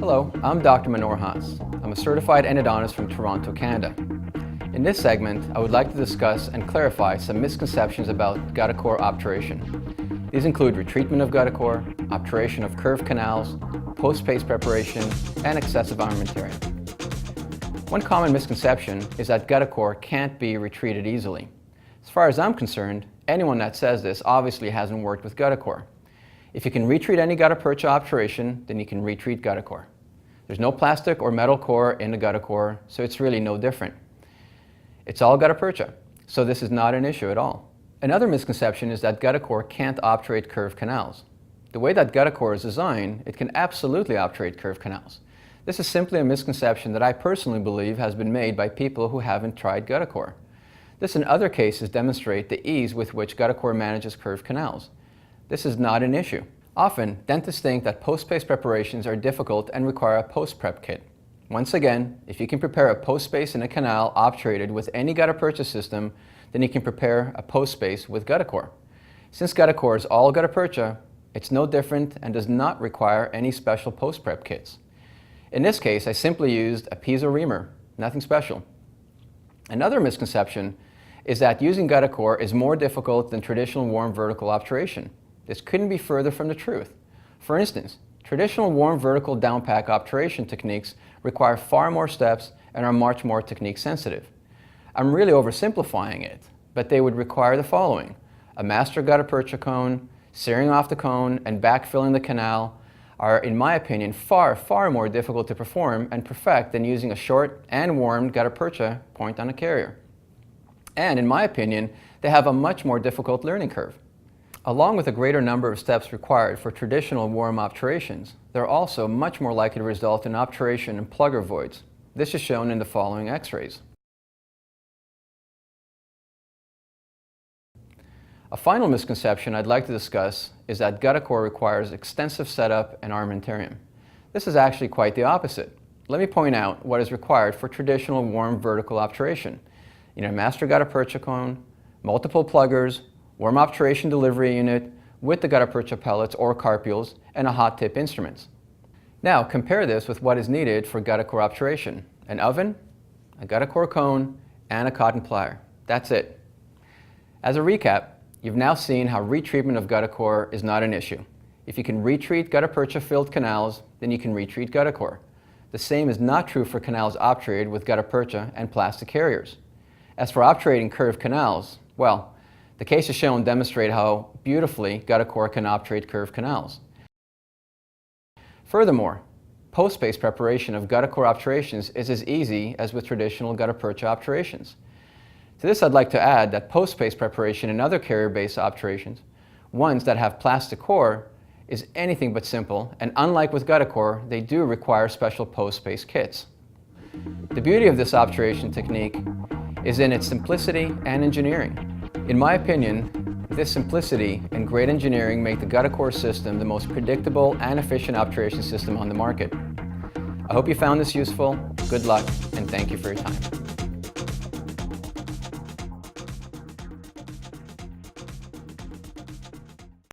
Hello, I'm Dr. Haas. I'm a certified endodontist from Toronto, Canada. In this segment, I would like to discuss and clarify some misconceptions about GuttaCore obturation. These include retreatment of GuttaCore, obturation of curved canals, post-paste preparation, and excessive armamentarium. One common misconception is that GuttaCore can't be retreated easily. As far as I'm concerned, anyone that says this obviously hasn't worked with GuttaCore. If you can retreat any gutta percha obturation, then you can retreat GuttaCore. There's no plastic or metal core in the GuttaCore, so it's really no different. It's all gutta percha, so this is not an issue at all. Another misconception is that GuttaCore can't obturate curved canals. The way that GuttaCore is designed, it can absolutely obturate curved canals. This is simply a misconception that I personally believe has been made by people who haven't tried GuttaCore. This in other cases demonstrate the ease with which GuttaCore manages curved canals. This is not an issue. Often, dentists think that post-paste preparations are difficult and require a post-prep kit. Once again, if you can prepare a post-paste in a canal obturated with any gutta percha system, then you can prepare a post-paste with GuttaCore. Since GuttaCore is all gutta percha, it's no different and does not require any special post-prep kits. In this case, I simply used a piezo reamer, nothing special. Another misconception is that using GuttaCore is more difficult than traditional warm vertical obturation. This couldn't be further from the truth. For instance, traditional warm vertical downpack obturation techniques require far more steps and are much more technique sensitive. I'm really oversimplifying it, but they would require the following: a master gutta percha cone, searing off the cone, and backfilling the canal are, in my opinion, far more difficult to perform and perfect than using a short and warmed gutta percha point on a carrier. And in my opinion, they have a much more difficult learning curve. Along with a greater number of steps required for traditional warm obturations, they're also much more likely to result in obturation and plugger voids. This is shown in the following x-rays. A final misconception I'd like to discuss is that GuttaCore requires extensive setup and armamentarium. This is actually quite the opposite. Let me point out what is required for traditional warm vertical obturation. You need a master gutta percha cone, multiple pluggers, warm obturation delivery unit with the gutta percha pellets or carpules, and a hot tip instruments. Now compare this with what is needed for GuttaCore obturation: an oven, a GuttaCore cone, and a cotton plier. That's it. As a recap, you've now seen how retreatment of GuttaCore is not an issue. If you can retreat gutta percha filled canals, then you can retreat GuttaCore. The same is not true for canals obturated with gutta percha and plastic carriers. As for obturating curved canals, well, the cases shown demonstrate how beautifully GuttaCore can obturate curved canals. Furthermore, post-paste preparation of GuttaCore obturations is as easy as with traditional gutta percha obturations. To this, I'd like to add that post-paste preparation in other carrier-based obturations, ones that have plastic core, is anything but simple, and unlike with GuttaCore, they do require special post-paste kits. The beauty of this obturation technique is in its simplicity and engineering. In my opinion, this simplicity and great engineering make the GuttaCore system the most predictable and efficient obturation system on the market. I hope you found this useful. Good luck, and thank you for your time.